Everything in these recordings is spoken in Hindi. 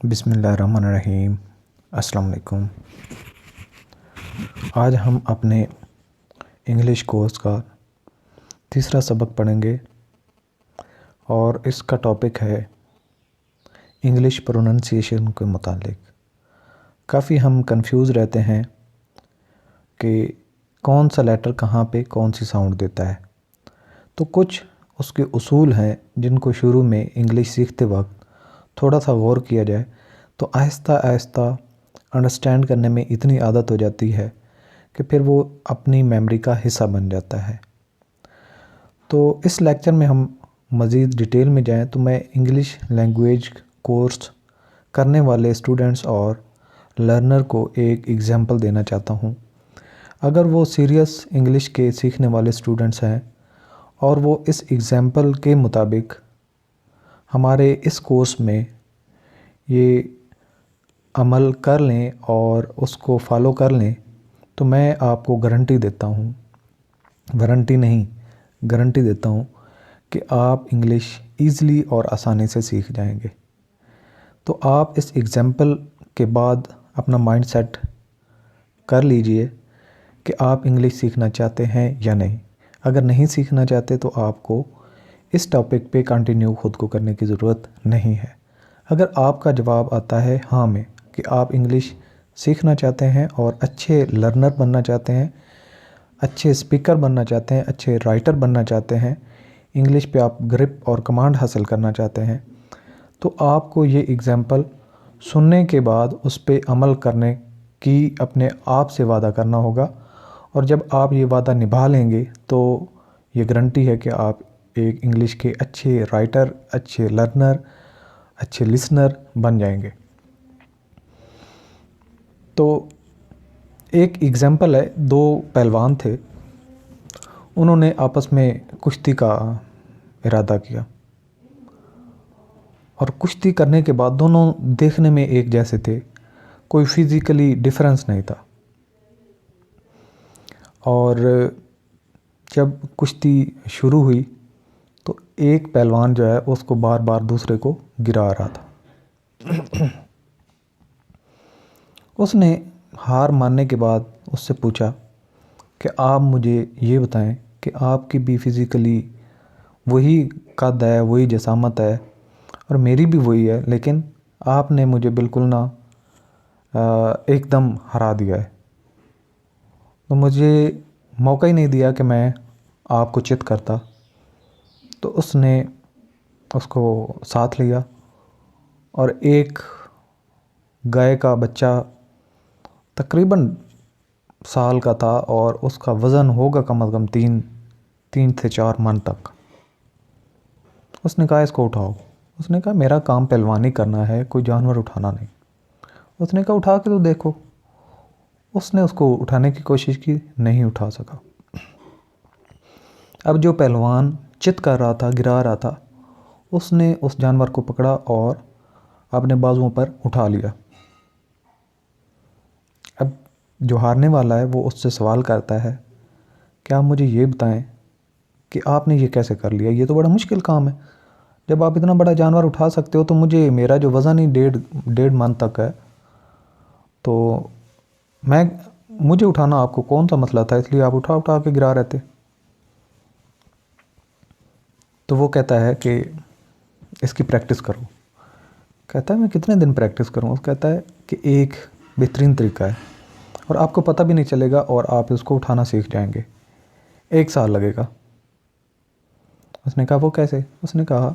बिस्मिल्लाहिर्रहमानिर्रहीम। अस्सलाम वालेकुम। आज हम अपने इंग्लिश कोर्स का तीसरा सबक पढ़ेंगे और इसका टॉपिक है इंग्लिश प्रोनंसिएशन के मुतालिक। काफ़ी हम कंफ्यूज रहते हैं कि कौन सा लेटर कहाँ पे कौन सी साउंड देता है। तो कुछ उसके उसूल हैं जिनको शुरू में इंग्लिश सीखते वक्त थोड़ा सा गौर किया जाए तो आहिस्ता आहिस्ता अंडरस्टैंड करने में इतनी आदत हो जाती है कि फिर वो अपनी मेमोरी का हिस्सा बन जाता है। तो इस लेक्चर में हम मज़ीद डिटेल में जाएं तो मैं इंग्लिश लैंग्वेज कोर्स करने वाले स्टूडेंट्स और लर्नर को एक एग्ज़ाम्पल देना चाहता हूं। अगर वो सीरियस इंग्लिश के सीखने वाले स्टूडेंट्स हैं और वो इस एग्ज़ाम्पल के मुताबिक हमारे इस कोर्स में ये अमल कर लें और उसको फॉलो कर लें तो मैं आपको गारंटी देता हूँ, वारंटी नहीं गारंटी देता हूँ कि आप इंग्लिश ईज़िली और आसानी से सीख जाएंगे। तो आप इस एग्ज़ाम्पल के बाद अपना माइंड सेट कर लीजिए कि आप इंग्लिश सीखना चाहते हैं या नहीं। अगर नहीं सीखना चाहते तो आपको इस टॉपिक पे कंटिन्यू खुद को करने की ज़रूरत नहीं है। अगर आपका जवाब आता है हाँ में कि आप इंग्लिश सीखना चाहते हैं और अच्छे लर्नर बनना चाहते हैं, अच्छे स्पीकर बनना चाहते हैं, अच्छे राइटर बनना चाहते हैं, इंग्लिश पे आप ग्रिप और कमांड हासिल करना चाहते हैं, तो आपको ये एग्ज़ाम्पल सुनने के बाद उस पे अमल करने की अपने आप से वादा करना होगा। और जब आप ये वादा निभा लेंगे तो ये गारंटी है कि आप एक इंग्लिश के अच्छे राइटर, अच्छे लर्नर, अच्छे लिसनर बन जाएंगे। तो एक एग्ज़ाम्पल है, दो पहलवान थे, उन्होंने आपस में कुश्ती का इरादा किया और कुश्ती करने के बाद दोनों देखने में एक जैसे थे, कोई फिज़िकली डिफरेंस नहीं था। और जब कुश्ती शुरू हुई तो एक पहलवान जो है उसको बार बार दूसरे को गिरा रहा था। उसने हार मानने के बाद उससे पूछा कि आप मुझे ये बताएं कि आपकी भी फिज़िकली वही कद है, वही जसामत है और मेरी भी वही है, लेकिन आपने मुझे बिल्कुल ना एकदम हरा दिया है। तो मुझे मौका ही नहीं दिया कि मैं आपको चित करता। तो उसने उसको साथ लिया और एक गाय का बच्चा तकरीबन साल का था और उसका वज़न होगा कम से कम 3 से 4 मन तक। उसने कहा इसको उठाओ। उसने कहा मेरा काम पहलवानी करना है, कोई जानवर उठाना नहीं। उसने कहा उठा के तो देखो। उसने उसको उठाने की कोशिश की, नहीं उठा सका। अब जो पहलवान चित कर रहा था, गिरा रहा था, उसने उस जानवर को पकड़ा और अपने बाजुओं पर उठा लिया। अब जो हारने वाला है वो उससे सवाल करता है कि आप मुझे ये बताएं कि आपने ये कैसे कर लिया, ये तो बड़ा मुश्किल काम है। जब आप इतना बड़ा जानवर उठा सकते हो तो मुझे, मेरा जो वज़न ही डेढ़ मन तक है, तो मुझे उठाना आपको कौन सा मसला था, इसलिए आप उठा उठा के गिरा रहे थे। तो वो कहता है कि इसकी प्रैक्टिस करो। कहता है मैं कितने दिन प्रैक्टिस करूँ? वो कहता है कि एक बेहतरीन तरीका है और आपको पता भी नहीं चलेगा और आप इसको उठाना सीख जाएंगे। 1 साल लगेगा। उसने कहा वो कैसे? उसने कहा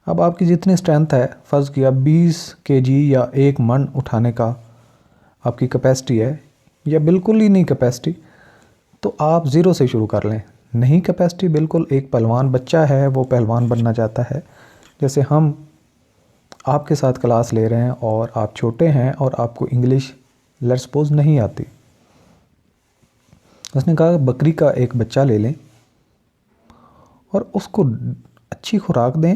अब आपकी जितनी स्ट्रेंथ है, फ़र्ज़ किया 20 केजी या 1 मन उठाने का आपकी कैपेसिटी है या बिल्कुल ही नहीं कैपेसिटी, तो आप ज़ीरो से शुरू कर लें। नहीं कैपेसिटी बिल्कुल, एक पहलवान बच्चा है, वो पहलवान बनना चाहता है। जैसे हम आपके साथ क्लास ले रहे हैं और आप छोटे हैं और आपको इंग्लिश लेट्स सपोज नहीं आती। उसने कहा बकरी का एक बच्चा ले लें और उसको अच्छी खुराक दें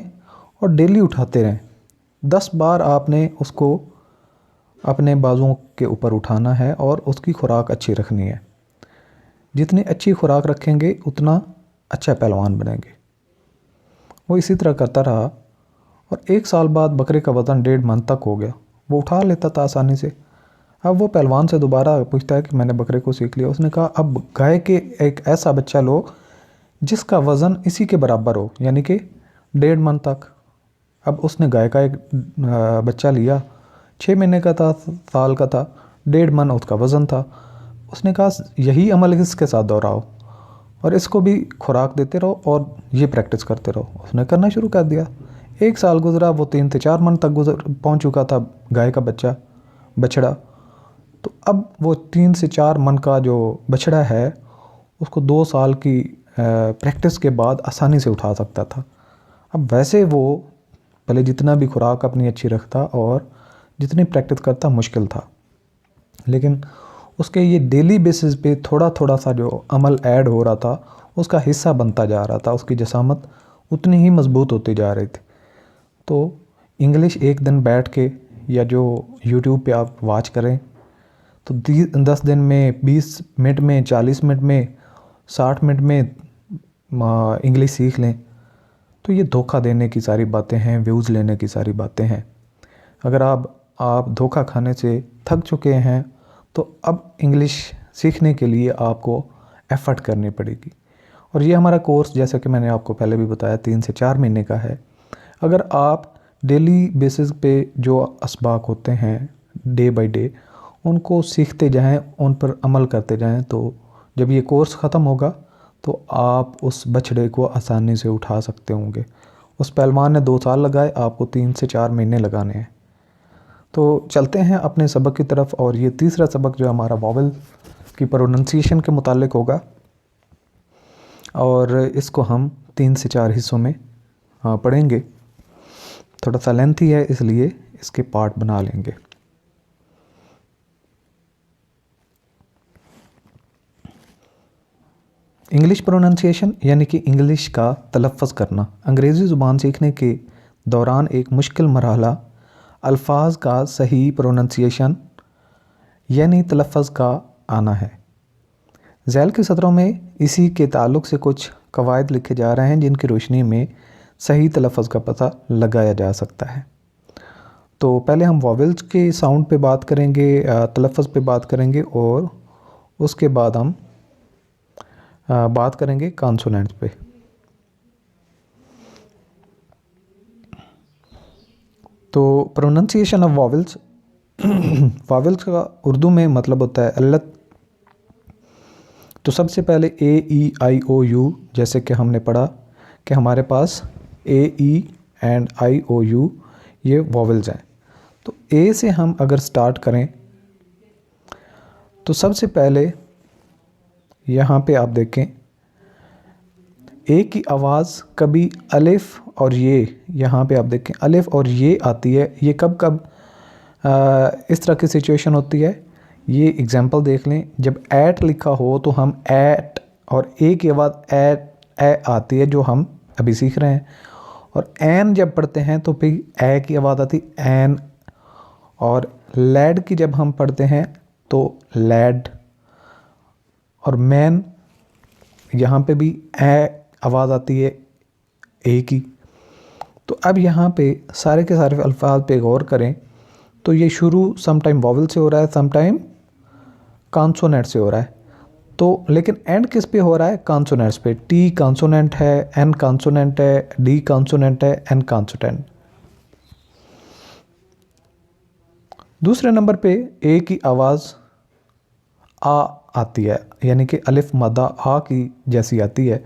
और डेली उठाते रहें। 10 बार आपने उसको अपने बाजुओं के ऊपर उठाना है और उसकी खुराक अच्छी रखनी है। जितनी अच्छी खुराक रखेंगे उतना अच्छा पहलवान बनेंगे। वो इसी तरह करता रहा और 1 साल बाद बकरे का वज़न 1.5 मन तक हो गया। वो उठा लेता था आसानी से। अब वो पहलवान से दोबारा पूछता है कि मैंने बकरे को सीख लिया। उसने कहा अब गाय के एक ऐसा बच्चा लो जिसका वज़न इसी के बराबर हो, यानी कि 1.5 मन तक। अब उसने गाय का एक बच्चा लिया, 6 महीने का था, साल का था, 1.5 मन उसका वज़न था। उसने कहा यही अमल इसके साथ दोहराओ और इसको भी खुराक देते रहो और ये प्रैक्टिस करते रहो। उसने करना शुरू कर दिया। 1 साल गुजरा, वो 3 से 4 मन तक पहुंच चुका था गाय का बछड़ा। तो अब वो 3 से 4 मन का जो बछड़ा है उसको 2 साल की प्रैक्टिस के बाद आसानी से उठा सकता था। अब वैसे वो भले जितना भी खुराक अपनी अच्छी रखता और जितनी प्रैक्टिस करता मुश्किल था, लेकिन उसके ये डेली बेसिस पे थोड़ा थोड़ा सा जो अमल ऐड हो रहा था उसका हिस्सा बनता जा रहा था। उसकी जसामत उतनी ही मजबूत होती जा रही थी। तो इंग्लिश एक दिन बैठ के या जो यूट्यूब पे आप वॉच करें तो 10 दिन में, 20 मिनट में, 40 मिनट में, 60 मिनट में इंग्लिश सीख लें, तो ये धोखा देने की सारी बातें हैं, व्यूज़ लेने की सारी बातें हैं। अगर आप धोखा खाने से थक चुके हैं तो अब इंग्लिश सीखने के लिए आपको एफ़र्ट करनी पड़ेगी। और ये हमारा कोर्स, जैसा कि मैंने आपको पहले भी बताया, 3 से 4 महीने का है। अगर आप डेली बेसिस पे जो असबाक होते हैं डे बाय डे उनको सीखते जाएं, उन पर अमल करते जाएं, तो जब ये कोर्स ख़त्म होगा तो आप उस बछड़े को आसानी से उठा सकते होंगे। उस पहलवान ने 2 साल लगाए, आपको 3 से 4 महीने लगाने हैं। तो चलते हैं अपने सबक की तरफ। और ये तीसरा सबक जो हमारा वॉवल की प्रोनंसिएशन के मुतालिक होगा और इसको हम 3 से 4 हिस्सों में पढ़ेंगे। थोड़ा सा लेंथी है इसलिए इसके पार्ट बना लेंगे। इंग्लिश प्रोनंसिएशन यानी कि इंग्लिश का तलफ़्फ़ुज़ करना अंग्रेज़ी ज़ुबान सीखने के दौरान एक मुश्किल मरहला अल्फाज का सही प्रोनंसिएशन यानी तलफ़्फ़ुज़ का आना है। ज़ैल के सत्रों में इसी के ताल्लुक़ से कुछ कवायद लिखे जा रहे हैं जिनकी रोशनी में सही तलफ़्फ़ुज़ का पता लगाया जा सकता है। तो पहले हम वॉवेल्स के साउंड पे बात करेंगे, तलफ़्फ़ुज़ पे बात करेंगे और उसके बाद हम बात करेंगे कॉन्सोनेंट्स पे। तो प्रोनंसिएशन ऑफ वॉवेल्स वॉवेल्स का उर्दू में मतलब होता है अल्लत। तो सबसे पहले ए ई आई ओ यू, जैसे कि हमने पढ़ा कि हमारे पास A E and I O U ये वॉवेल्स हैं। तो ए से हम अगर स्टार्ट करें तो सबसे पहले यहाँ पे आप देखें ए की आवाज़ कभी अलिफ और ये, यहाँ पे आप देखें अलिफ और ये आती है। ये कब कब इस तरह की सिचुएशन होती है, ये एग्जांपल देख लें। जब ऐट लिखा हो तो हम ऐट और ए की आवाज़ ए आती है जो हम अभी सीख रहे हैं। और एन जब पढ़ते हैं तो फिर ए की आवाज़ आती एन। और लैड की जब हम पढ़ते हैं तो लैड। और मैन, यहाँ पे भी ए आवाज़ आती है ए की। तो अब यहाँ पे सारे के सारे अल्फाज पे गौर करें तो ये शुरू समटाइम वॉवल से हो रहा है, समटाइम कॉन्सोनेंट से हो रहा है। तो लेकिन एंड किस पे हो रहा है? कॉन्सोनेंट्स पे। टी कॉन्सोनेंट है, एन कॉन्सोनेंट है, डी कॉन्सोनेंट है, एन कॉन्सोनेंट। दूसरे नंबर पे ए की आवाज़ आ आती है, यानी कि अलिफ मदा आ की जैसी आती है।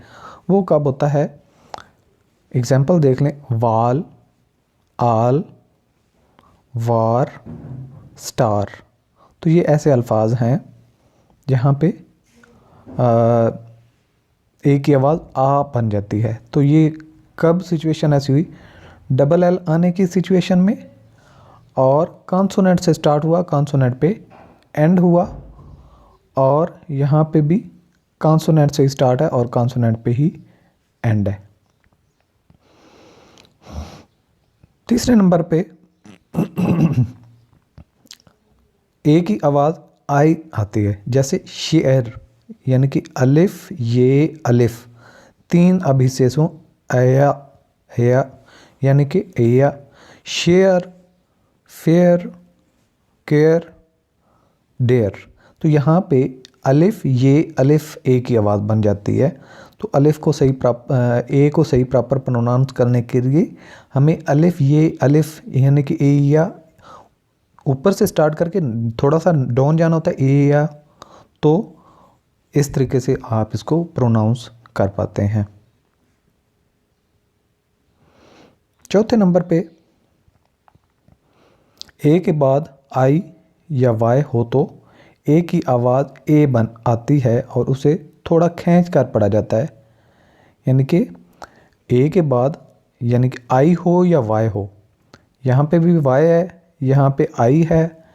वो कब होता है? एग्जाम्पल देख लें, वाल, आल, वार, स्टार। तो ये ऐसे अल्फाज हैं जहाँ पे ए की आवाज़ आ बन जाती है। तो ये कब सिचुएशन ऐसी हुई? डबल एल आने की सिचुएशन में, और कॉन्सोनेंट से स्टार्ट हुआ, कॉन्सोनेंट पे एंड हुआ, और यहाँ पे भी कॉन्सोनेंट से स्टार्ट है और कॉन्सोनेंट पे ही एंड है। तीसरे नंबर पे ए की आवाज़ आई आती है, जैसे शेर, यानी कि अलिफ ये अलिफ, 3 अब हिस्से अया, यानी कि या शेयर, फेयर, केयर, डेयर। तो यहाँ पे अलिफ, ये अलिफ ए की आवाज़ बन जाती है। तो अलिफ को सही ए को सही प्रॉपर प्रोनाउंस करने के लिए हमें अलिफ, ये अलिफ यानी कि ए या ऊपर से स्टार्ट करके थोड़ा सा डाउन जाना होता है, ए या। तो इस तरीके से आप इसको प्रोनाउंस कर पाते हैं। चौथे नंबर पे ए के बाद आई या वाई हो तो ए की आवाज़ ए बन आती है और उसे थोड़ा खींच कर पढ़ा जाता है। यानी कि ए के बाद यानी कि आई हो या वाई हो, यहाँ पे भी वाई है, यहाँ पे आई है,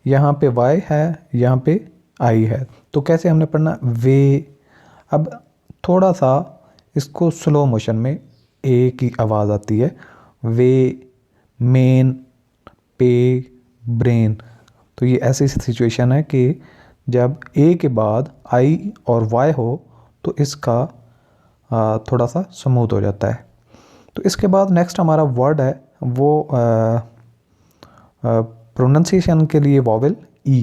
यहाँ पे वाई है, यहाँ पे आई है। तो कैसे हमने पढ़ना, वे। अब थोड़ा सा इसको स्लो मोशन में ए की आवाज़ आती है, वे, मेन, पे, ब्रेन। तो ये ऐसी सिचुएशन है कि जब ए के बाद आई और वाई हो तो इसका थोड़ा सा स्मूथ हो जाता है। तो इसके बाद नेक्स्ट हमारा वर्ड है वो प्रोनंसिएशन के लिए वॉवेल ई।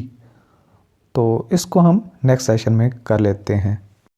तो इसको हम नेक्स्ट सेशन में कर लेते हैं।